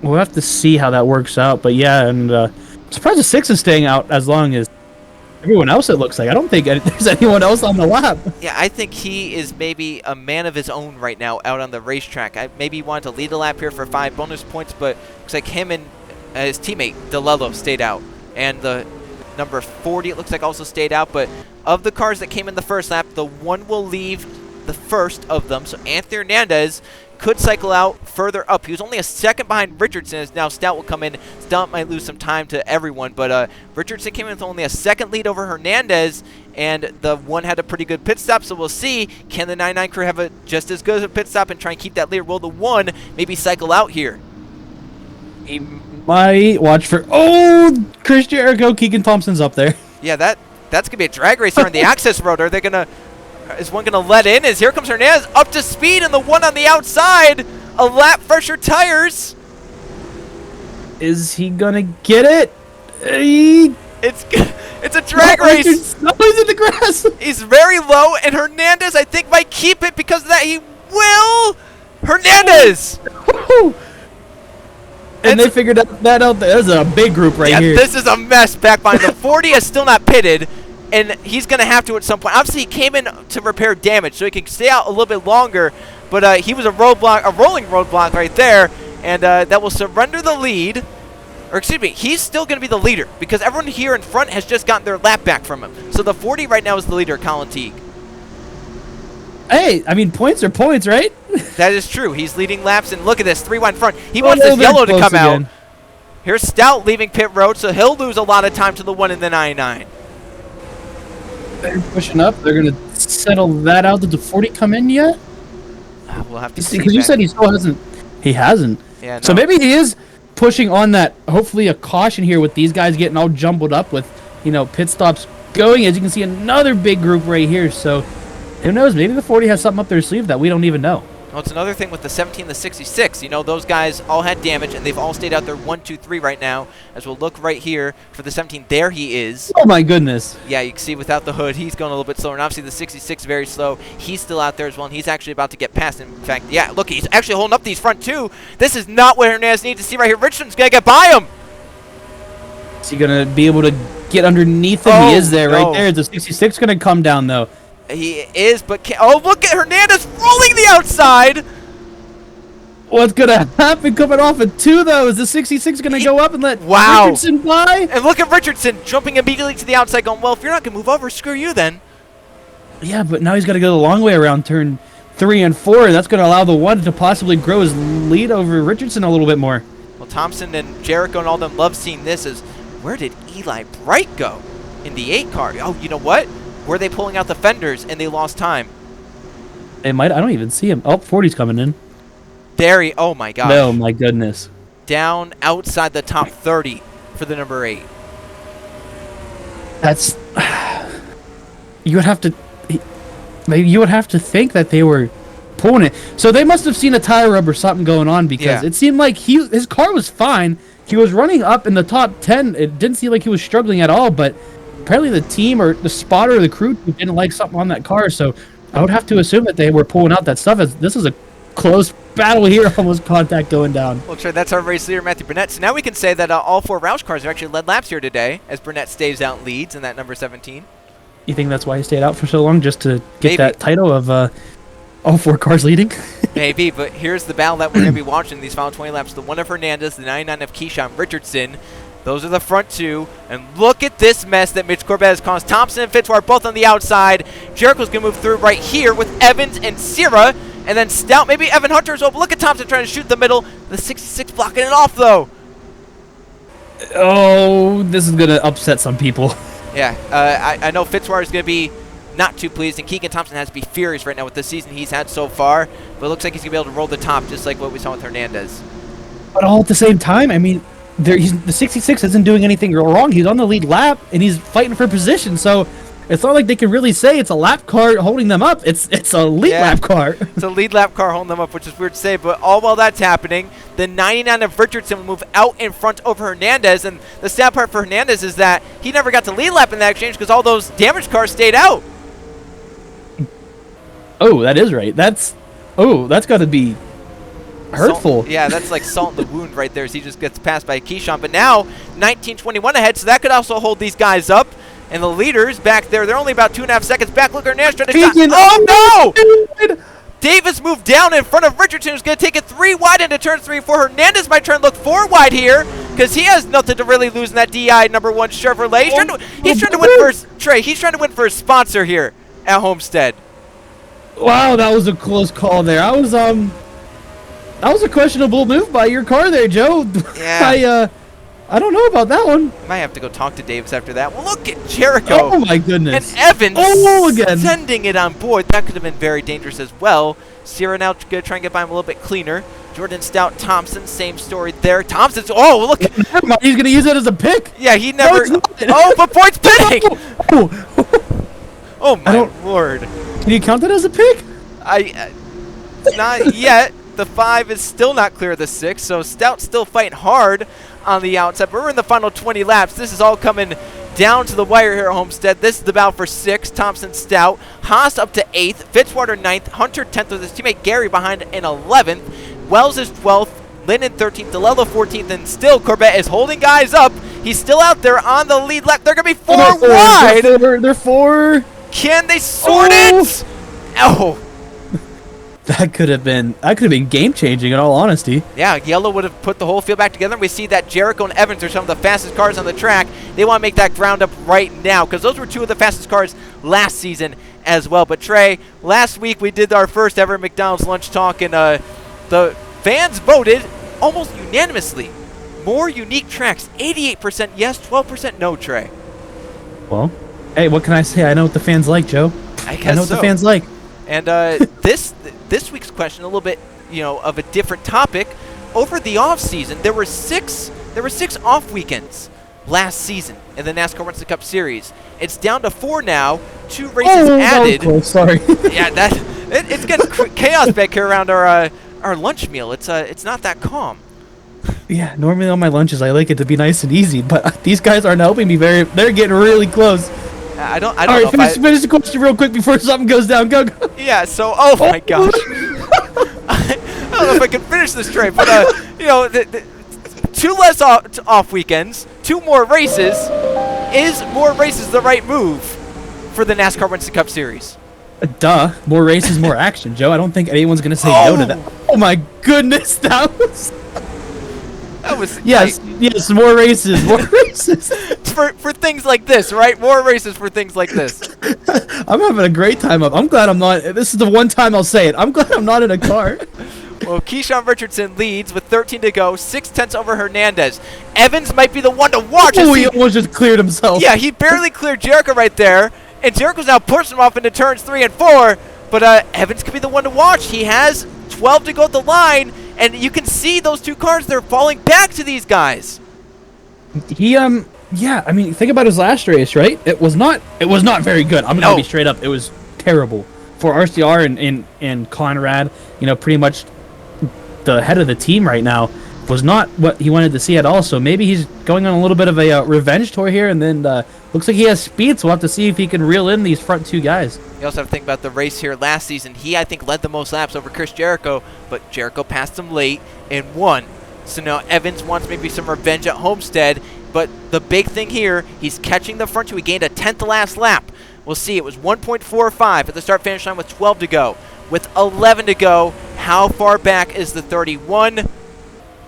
We'll have to see how that works out. But yeah, and I'm surprised the 6 is staying out as long as everyone else, it looks like. I don't think there's anyone else on the lap. Yeah, I think he is maybe a man of his own right now out on the racetrack. Maybe he wanted to lead the lap here for 5 bonus points, but looks like him and his teammate, DeLello, stayed out. And the number 40, it looks like, also stayed out. But of the cars that came in the first lap, the one will leave the first of them. So Anthony Hernandez could cycle out further up. He was only a second behind Richardson, as now Stout will come in. Stout might lose some time to everyone, but Richardson came in with only a second lead over Hernandez, and the one had a pretty good pit stop, so we'll see. Can the 9.9 crew have a just as good of a pit stop and try and keep that lead? Will the one maybe cycle out here? He might watch for... Oh, Chris Jericho, Keegan Thompson's up there. Yeah, that's going to be a drag race here on the access road. Are they going to... Is one going to let in? As here comes Hernandez up to speed, and the one on the outside, a lap fresher tires. Is he going to get it? It's a drag race. No, he's in the grass. He's very low, and Hernandez, I think, might keep it because of that. He will. Hernandez. And they figured that out. There's a big group right here. This is a mess back behind. The 40 is still not pitted. And he's going to have to at some point. Obviously, he came in to repair damage, so he can stay out a little bit longer. But he was a rolling roadblock right there. And that will surrender the lead. Or excuse me, he's still going to be the leader because everyone here in front has just gotten their lap back from him. So the 40 right now is the leader, Colin Teague. Hey, I mean, points are points, right? That is true. He's leading laps. And look at this, 3 wide front. He wants this yellow to come out. Here's Stout leaving pit road, so he'll lose a lot of time to the 1 in the 9.9. They're pushing up. They're going to settle that out. Did the 40 come in yet? We'll have to see. Because you said he still hasn't. He hasn't. Yeah, no. So maybe he is pushing on that. Hopefully a caution here with these guys getting all jumbled up with, pit stops going. As you can see, another big group right here. So who knows? Maybe the 40 has something up their sleeve that we don't even know. Well, it's another thing with the 17 and the 66. Those guys all had damage, and they've all stayed out there 1, 2, 3 right now. As we'll look right here for the 17. There he is. Oh, my goodness. Yeah, you can see without the hood, he's going a little bit slower. And obviously the 66 very slow. He's still out there as well, and he's actually about to get past. In fact, yeah, look, he's actually holding up these front two. This is not what Hernandez needs to see right here. Richardson's going to get by him. Is he going to be able to get underneath him? He is there right there. Is the 66 going to come down, though? He is, but oh, look at Hernandez rolling the outside. What's going to happen coming off of 2, though? Is the 66 going to go up and let Richardson by? And look at Richardson jumping immediately to the outside going, well, if you're not going to move over, screw you then. Yeah, but now he's got to go the long way around turn 3 and 4, and that's going to allow the 1 to possibly grow his lead over Richardson a little bit more. Well, Thompson and Jericho and all them love seeing this as, where did Eli Bright go in the 8 car? Oh, you know what? Were they pulling out the fenders and they lost time? They might. I don't even see him. Oh, 40's coming in. There he, oh my gosh. Oh my goodness. Down outside the top 30 for the number 8. That's, you would have to, maybe you would have to think that they were pulling it. So they must have seen a tire rub or something going on because it seemed like his car was fine. He was running up in the top 10. It didn't seem like he was struggling at all, but apparently the team or the spotter or the crew didn't like something on that car. So I would have to assume that they were pulling out that stuff. As this is a close battle here. Almost contact going down. Well, Trey, that's our race leader, Matthew Burnett. So now we can say that all 4 Roush cars are actually led laps here today, as Burnett stays out and leads in that number 17. You think that's why he stayed out for so long, just to get Maybe. that title of all 4 cars leading? Maybe, but here's the battle that we're going to be watching these final 20 laps. The 1 of Hernandez, the 99 of Keyshawn Richardson. Those are the front 2. And look at this mess that Mitch Corbett has caused. Thompson and Fitzwater both on the outside. Jericho's going to move through right here with Evans and Sierra. And then Stout, maybe Evan Hunter as well. But look at Thompson trying to shoot the middle. The 66 blocking it off, though. Oh, this is going to upset some people. Yeah, I know Fitzwater is going to be not too pleased. And Keegan Thompson has to be furious right now with the season he's had so far. But it looks like he's going to be able to roll the top just like what we saw with Hernandez. But all at the same time, I mean, the 66 isn't doing anything wrong. He's on the lead lap, and he's fighting for position. So it's not like they can really say it's a lap car holding them up. It's a lead lap car. It's a lead lap car holding them up, which is weird to say. But all while that's happening, the 99 of Richardson will move out in front over Hernandez. And the sad part for Hernandez is that he never got to lead lap in that exchange because all those damaged cars stayed out. Oh, that is right. That's got to be hurtful. Yeah, that's like salt in the wound right there as he just gets passed by Keyshawn. But now, 19:21 ahead, so that could also hold these guys up. And the leaders back there, they're only about 2.5 seconds back. Look, Hernandez trying to shot. Oh, no! Davis moved down in front of Richardson, who's going to take it 3 wide into turn 3 and 4. Hernandez might try and look 4 wide here because he has nothing to really lose in that DI number 1 Chevrolet. He's trying to win for his, Trey, he's trying to win for his sponsor here at Homestead. Wow, that was a close call there. That was a questionable move by your car there, Joe. Yeah. I don't know about that one. Might have to go talk to Davis after that. Well, look at Jericho. Oh my goodness. And Evans again. sending it on board. That could have been very dangerous as well. Sierra now going to try and get by him a little bit cleaner. Jordan Stout, Thompson, same story there. Thompson's, oh, look. He's going to use it as a pick. Yeah, he never. Oh, but points pitting. Oh, my Lord. Can you count that as a pick? Not yet. The 5 is still not clear of the 6, so Stout's still fighting hard on the outside. But we're in the final 20 laps. This is all coming down to the wire here at Homestead. This is the battle for 6. Thompson, Stout. Haas up to 8th. Fitzwater 9th. Hunter 10th with his teammate Gary behind in 11th. Wells is 12th. Linden 13th. DeLello 14th. And still Corbett is holding guys up. He's still out there on the lead lap. They're going to be 4 wide. They're 4. Can they sort it? Oh. That could have been game changing in all honesty. Yeah, yellow would have put the whole field back together. And we see that Jericho and Evans are some of the fastest cars on the track. They want to make that ground up right now because those were 2 of the fastest cars last season as well. But Trey, last week we did our first ever McDonald's lunch talk, and the fans voted almost unanimously. More unique tracks, 88% yes, 12% no, Trey. Well, hey, what can I say? I know what the fans like, Joe. I know what the fans like. And this week's question, a little bit, of a different topic. Over the off season, there were six off weekends last season in the NASCAR Winston Cup Series. It's down to 4 now. 2 races added. Oh, sorry. Yeah, it's getting chaos back here around our lunch meal. It's not that calm. Yeah, normally on my lunches I like it to be nice and easy, but these guys aren't helping me very. They're getting really close. I don't All know. Right, finish the question real quick before something goes down. Go. Yeah. So, oh my gosh. I don't know if I can finish this trade, but the 2 less off weekends, 2 more races. Is more races the right move for the NASCAR Winston Cup Series? Duh. More races, more action, Joe. I don't think anyone's gonna say no to that. Oh my goodness, that was. Yes, more races, more races. for things like this, right? More races for things like this. I'm having a great time up. I'm glad I'm not. This is the one time I'll say it. I'm glad I'm not in a car. Well, Keyshawn Richardson leads with 13 to go, 6/10 over Hernandez. Evans might be the one to watch. Oh, he almost just cleared himself. Yeah, he barely cleared Jericho right there, and Jericho's now pushing him off into turns 3 and 4. But Evans could be the one to watch. He has 12 to go at the line. And you can see those 2 cars, they're falling back to these guys. Yeah, I mean, think about his last race, right? It was not very good. I'm going to be straight up. It was terrible. For RCR and Conrad, pretty much the head of the team right now, was not what he wanted to see at all. So maybe he's going on a little bit of a revenge tour here, and then looks like he has speed, so we'll have to see if he can reel in these front 2 guys. You also have to think about the race here last season. He, I think, led the most laps over Chris Jericho, but Jericho passed him late and won. So now Evans wants maybe some revenge at Homestead, but the big thing here, he's catching the front 2. He gained a 10th the last lap. We'll see. It was 1.45 at the start-finish line with 12 to go. With 11 to go, how far back is the 31?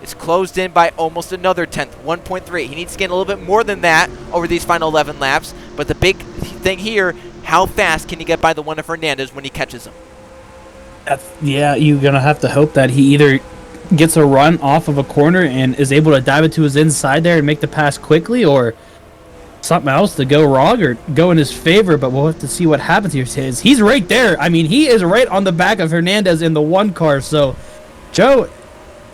It's closed in by almost another 10th, 1.3. He needs to gain a little bit more than that over these final 11 laps, but the big thing here, how fast can he get by the one of Hernandez when he catches him? Yeah, you're going to have to hope that he either gets a run off of a corner and is able to dive into his inside there and make the pass quickly, or something else to go wrong or go in his favor, but we'll have to see what happens here. He's right there. I mean, he is right on the back of Hernandez in the 1 car, so Joe,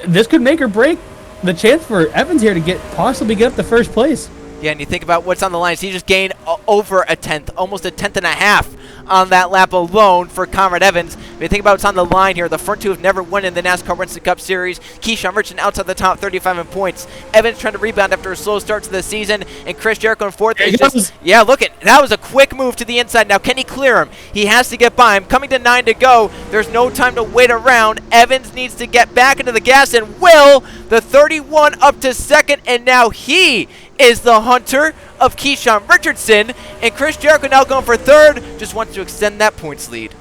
this could make or break the chance for Evans here to possibly get up to first place. Yeah, and you think about what's on the line. So he just gained over a 10th, almost a 10th and a half on that lap alone for Conrad Evans. If you think about what's on the line here, the front 2 have never won in the NASCAR Winston Cup Series. Keyshawn Richardson outside the top 35 in points. Evans trying to rebound after a slow start to the season, and Chris Jericho in 4th. Yeah, look at that was a quick move to the inside. Now can he clear him? He has to get by him. Coming to 9 to go. There's no time to wait around. Evans needs to get back into the gas, and will. The 31 up to 2nd, and now he is the hunter of Keyshawn Richardson, and Chris Jericho now going for 3rd, just wants to extend that points lead.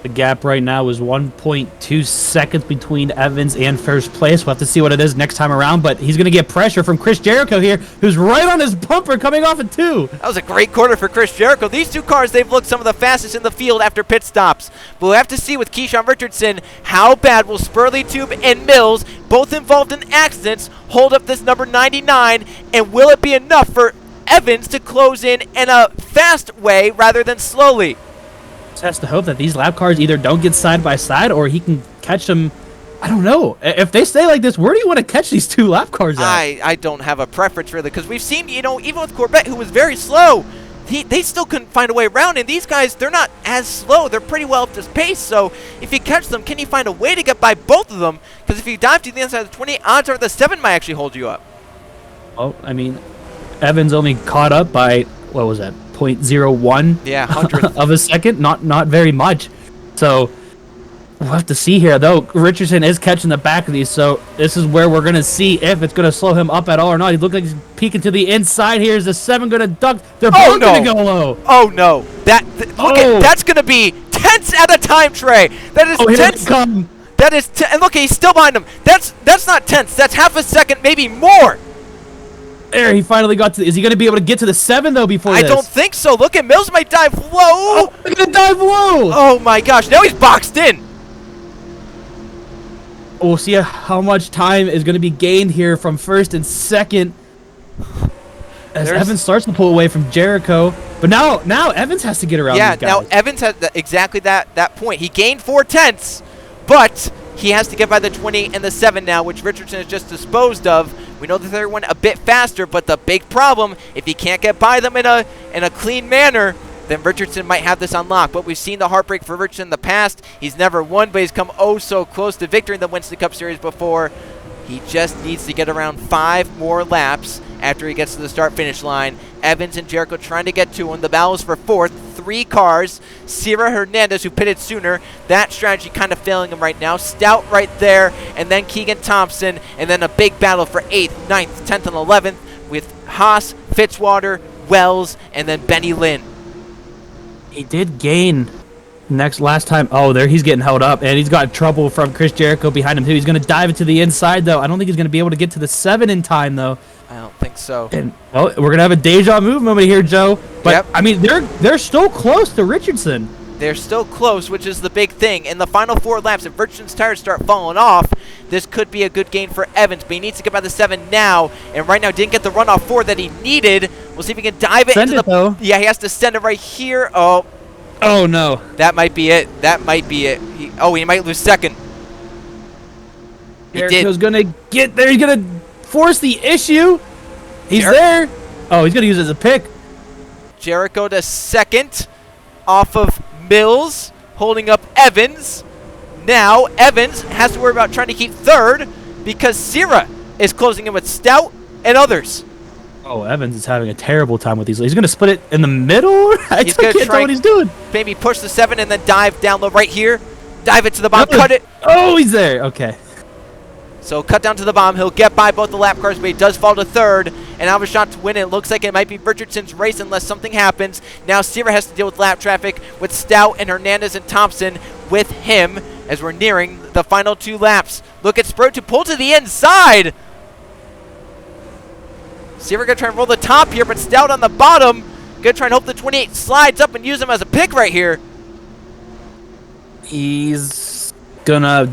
The gap right now is 1.2 seconds between Evans and first place. We'll have to see what it is next time around, but he's going to get pressure from Chris Jericho here, who's right on his bumper coming off of 2. That was a great quarter for Chris Jericho. These 2 cars, they've looked some of the fastest in the field after pit stops. But we'll have to see with Keyshawn Richardson, how bad will Spurley Tube and Mills, both involved in accidents, hold up this number 99, and will it be enough for Evans to close in a fast way rather than slowly? Has to hope that these lap cars either don't get side by side or he can catch them. I don't know. If they stay like this, where do you want to catch these 2 lap cars at? I don't have a preference really, because we've seen, even with Corbett, who was very slow, they still couldn't find a way around, and these guys, they're not as slow. They're pretty well up to pace, so if you catch them, can you find a way to get by both of them? Because if you dive to the inside of the 20, odds are the 7 might actually hold you up. Well, I mean, Evans only caught up by, what was that, 0.01 yeah, 100th of a second, not very much. So we'll have to see here, though. Richardson is catching the back of these, so this is where we're going to see if it's going to slow him up at all or not. He looks like he's peeking to the inside here. Is the 7 going to duck? They're both going to go low. Oh, no. That's going to be tenths at a time, Trey. That is tenths. That is, and look, he's still behind him. That's not tenths. That's half a second, maybe more. There, he finally got to. Is he going to be able to get to the 7 though before this? I don't think so. Look at Mills might dive low. Oh, he's going to dive low. Oh my gosh! Now he's boxed in. We'll see how much time is going to be gained here from 1st and 2nd as Evans starts to pull away from Jericho. But now Evans has to get around these guys. Yeah, now Evans has exactly that point. He gained 4 tenths, but he has to get by the 20 and the 7 now, which Richardson has just disposed of. We know the 31 a bit faster, but the big problem, if he can't get by them in a clean manner, then Richardson might have this unlocked. But we've seen the heartbreak for Richardson in the past. He's never won, but he's come oh so close to victory in the Winston Cup Series before. He just needs to get around 5 more laps after he gets to the start-finish line. Evans and Jericho trying to get to him. The battle is for 4th. 3 cars. Sierra Hernandez, who pitted sooner. That strategy kind of failing him right now. Stout right there, and then Keegan Thompson, and then a big battle for 8th, 9th, 10th, and 11th with Haas, Fitzwater, Wells, and then Benny Lynn. He did gain last time. Oh, there he's getting held up, and he's got trouble from Chris Jericho behind him too. He's going to dive into the inside though. I don't think he's going to be able to get to the 7 in time though. I don't think so. And we're going to have a deja vu moment here, Joe. But yep. I mean, they're still close to Richardson. They're still close, which is the big thing. In the final 4 laps, if Richardson's tires start falling off, this could be a good gain for Evans. But he needs to get by the 7 now, and right now didn't get the runoff 4 that he needed. We'll see if he can dive it into the. Though. Yeah, he has to send it right here. Oh no. That might be it. He might lose 2nd. Jericho's gonna get there. He's gonna force the issue. He's there. Oh, he's gonna use it as a pick. Jericho to 2nd off of Mills, holding up Evans. Now Evans has to worry about trying to keep 3rd because Sierra is closing in with Stout and others. Oh, Evans is having a terrible time with these. He's going to split it in the middle? I He's can't gonna tell what he's doing. Maybe push the 7 and then dive down low right here. Dive it to the bomb, cut it. Oh, he's there. Okay. So cut down to the bomb. He'll get by both the lap cars, but he does fall to third. And now a shot to win it. It looks like it might be Richardson's race unless something happens. Now Seaver has to deal with lap traffic with Stout and Hernandez and Thompson with him as we're nearing the final 2 laps. Look at Sprout to pull to the inside. Seaver going to try and roll the top here, but Stout on the bottom. Going to try and hope the 28 slides up and use him as a pick right here. He's going to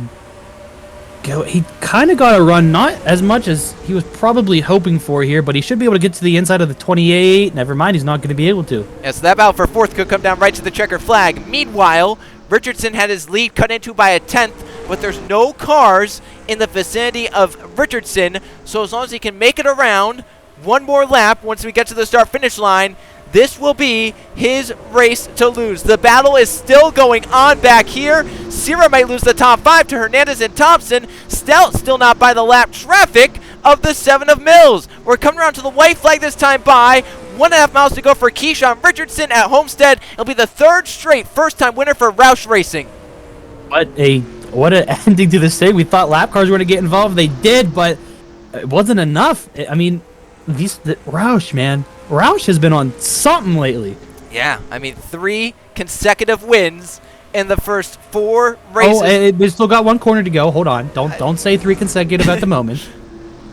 go. He kind of got a run, not as much as he was probably hoping for here, but he should be able to get to the inside of the 28. Never mind, he's not going to be able to. Yeah, so that battle for 4th could come down right to the checker flag. Meanwhile, Richardson had his lead cut into by a 10th, but there's no cars in the vicinity of Richardson, so as long as he can make it around one more lap once we get to the start-finish line, this will be his race to lose. The battle is still going on back here. Sierra might lose the top 5 to Hernandez and Thompson. Stout still not by the lap traffic of the 7 of Mills. We're coming around to the white flag this time by 1.5 miles to go for Keyshawn Richardson at Homestead. It'll be the 3rd straight first-time winner for Roush Racing. What an ending to this thing. We thought lap cars were going to get involved. They did, but it wasn't enough. I mean, Roush, man. Roush has been on something lately. Yeah, I mean, 3 consecutive wins in the first 4 races. Oh, and we still got 1 corner to go. Hold on. Don't say 3 consecutive at the moment.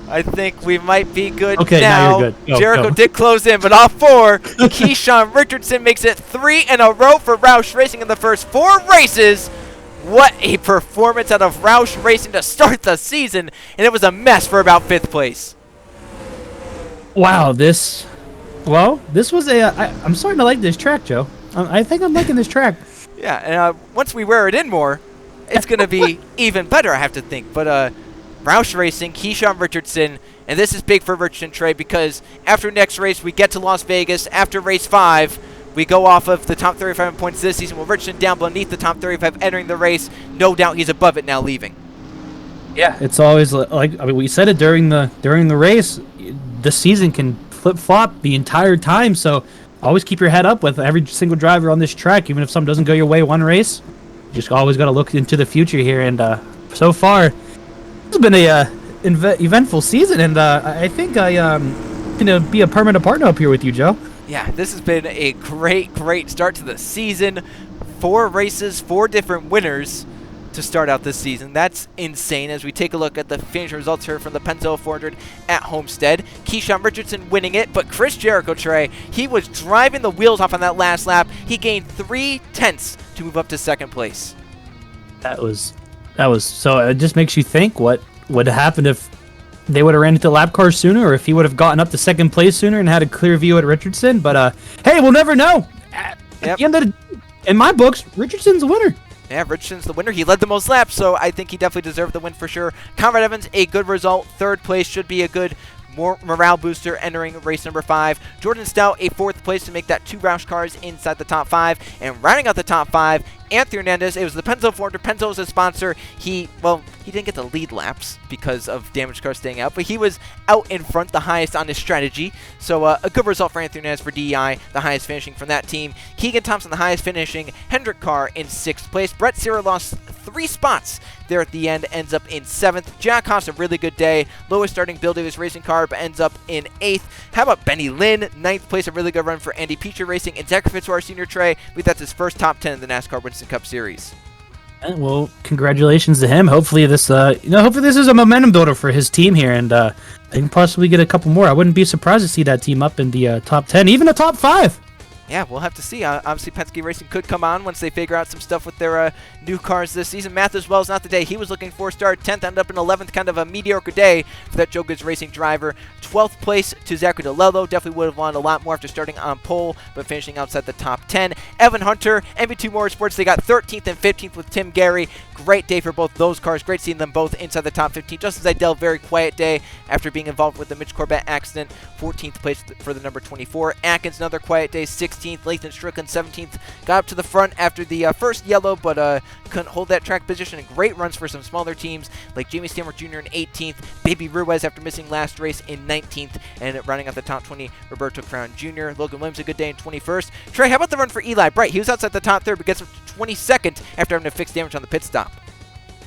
I think we might be good okay, now. You're good. Jericho did close in, but off 4. Keyshawn Richardson makes it 3 in a row for Roush Racing in the first 4 races. What a performance out of Roush Racing to start the season, and it was a mess for about 5th place. Wow, this was I'm starting to like this track, Joe. I think I'm liking this track. Yeah, and once we wear it in more, it's going to be even better, I have to think. But Roush Racing, Keyshawn Richardson, and this is big for Richardson, Trey, because after next race, we get to Las Vegas. After race 5, we go off of the top 35 points this season. With Richardson down beneath the top 35 entering the race, no doubt he's above it now leaving. Yeah, it's always like, I mean, we said it during the race. The season can flip-flop the entire time, so always keep your head up with every single driver on this track. Even if something doesn't go your way one race, you just always got to look into the future here. And so far, it's been a eventful season, and I think I'm going to be a permanent partner up here with you, Joe. Yeah, this has been a great start to the season. 4 races, 4 different winners to start out this season. That's insane as we take a look at the finish results here from the Pennzoil 400 at Homestead. Keyshawn Richardson winning it, but Chris Jericho, Trey, he was driving the wheels off on that last lap. He gained 3 tenths to move up to 2nd place. That was so it just makes you think what would have happened if they would have ran into lap cars sooner, or if he would have gotten up to 2nd place sooner and had a clear view at Richardson. But hey, we'll never know. At the end of in my books, Richardson's the winner. Yeah, Richardson's the winner. He led the most laps, so I think he definitely deserved the win for sure. Conrad Evans, a good result. 3rd place should be a good morale booster entering race number 5. Jordan Stout, a 4th place to make that 2 Roush cars inside the top 5. And rounding out the top 5, Anthony Hernandez. It was the Pennzoil 400. Pennzoil was a sponsor. He didn't get the lead laps because of damaged cars staying out, but he was out in front, the highest on his strategy. So a good result for Anthony Hernandez for DEI, the highest finishing from that team. Keegan Thompson, the highest finishing. Hendrick Carr in 6th place. Brett Searer lost 3 spots there at the end, ends up in 7th. Jack Haas, a really good day. Lowest starting Bill Davis racing car, but ends up in 8th. How about Benny Lynn, 9th place, a really good run for Andy Peacher Racing. And Zachary Fitzwater, senior Trey, I believe that's his first top 10 in the NASCAR Winston Cup Series. Well, congratulations to him. Hopefully this, hopefully this is a momentum builder for his team here, and they can possibly get a couple more. I wouldn't be surprised to see that team up in the top 10, even a top 5. Yeah, we'll have to see. Obviously, Penske Racing could come on once they figure out some stuff with their new cars this season. Mathews Wells, not the day. He was looking for a start. 10th, ended up in 11th. Kind of a mediocre day for that Joe Goods Racing driver. 12th place to Zachary DeLello. Definitely would have wanted a lot more after starting on pole, but finishing outside the top 10. Evan Hunter, MV2 Motorsports, they got 13th and 15th with Tim Gary. Great day for both those cars. Great seeing them both inside the top 15. Justin Zeidel, very quiet day after being involved with the Mitch Corbett accident. 14th place for the number 24. Atkins, another quiet day. 6th 16th. Lathan Strickland 17th. Got up to the front after the first yellow, but couldn't hold that track position. And great runs for some smaller teams like Jamie Stanworth Jr. in 18th. Baby Ruiz after missing last race in 19th. And rounding out the top 20, Roberto Crown Jr. Logan Williams a good day in 21st. Trey, how about the run for Eli Bright? He was outside the top third, but gets up to 22nd after having to fix damage on the pit stop.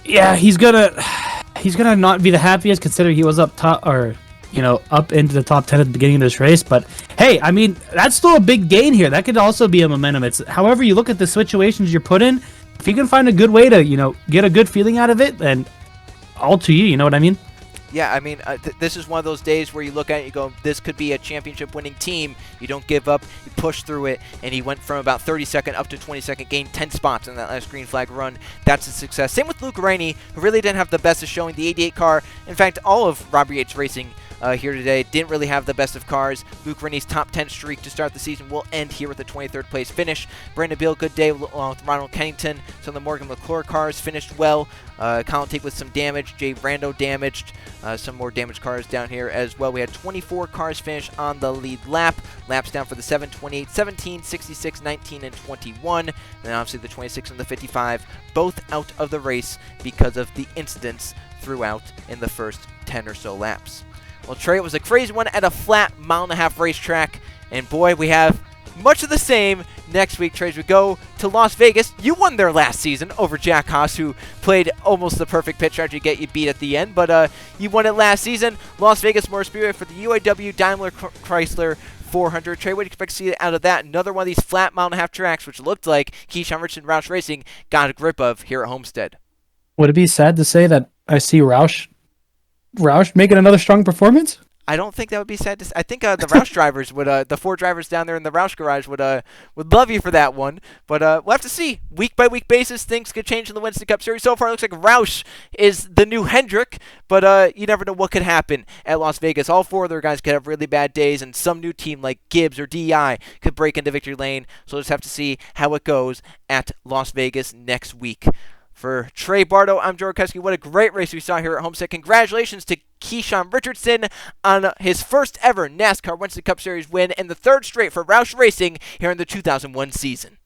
Yeah, he's gonna not be the happiest considering he was up top, or up into the top 10 at the beginning of this race. But hey, I mean, that's still a big gain here. That could also be a momentum. It's however you look at the situations you're put in. If you can find a good way to get a good feeling out of it, then all to you. You know what I mean? Yeah, I mean, this is one of those days where you look at it and you go, this could be a championship-winning team. You don't give up. You push through it, and he went from about 32nd up to 22nd, gained 10 spots in that last green flag run. That's a success. Same with Luke Rainey, who really didn't have the best of showing. The 88 car, in fact, all of Robbie Yates Racing here today didn't really have the best of cars. Luke Rainey's top 10 streak to start the season will end here with a 23rd place finish. Brandon Beal, good day along with Ronald Kennington. Some of the Morgan McClure cars finished well. Colin Tate with some damage. Jay Rando damaged. Some more damaged cars down here as well. We had 24 cars finish on the lead lap. Laps down for the 7, 28, 17, 66, 19, and 21. And then obviously the 26 and the 55, both out of the race because of the incidents throughout in the first 10 or so laps. Well, Trey, it was a crazy one at a flat mile-and-a-half racetrack. And boy, we have much of the same next week, Trey, as we go to Las Vegas. You won there last season over Jack Haas, who played almost the perfect pit strategy to get you beat at the end. But you won it last season. Las Vegas Motor Speedway for the UAW Daimler Chrysler 400. Trey, what do you expect to see out of that? Another one of these flat mile-and-a-half tracks, which looked like Keyshawn Richardson Roush Racing got a grip of here at Homestead. Would it be sad to say that I see Roush making another strong performance? I don't think that would be sad to say. I think the Roush drivers would, the 4 drivers down there in the Roush garage would love you for that one. But we'll have to see. Week by week basis, things could change in the Winston Cup Series. So far, it looks like Roush is the new Hendrick, but you never know what could happen at Las Vegas. All 4 of their guys could have really bad days, and some new team like Gibbs or DI could break into victory lane. So we'll just have to see how it goes at Las Vegas next week. For Trey Bardo, I'm Joe Rokowski. What a great race we saw here at Homestead. Congratulations to Keyshawn Richardson on his first ever NASCAR Winston Cup Series win and the 3rd straight for Roush Racing here in the 2001 season.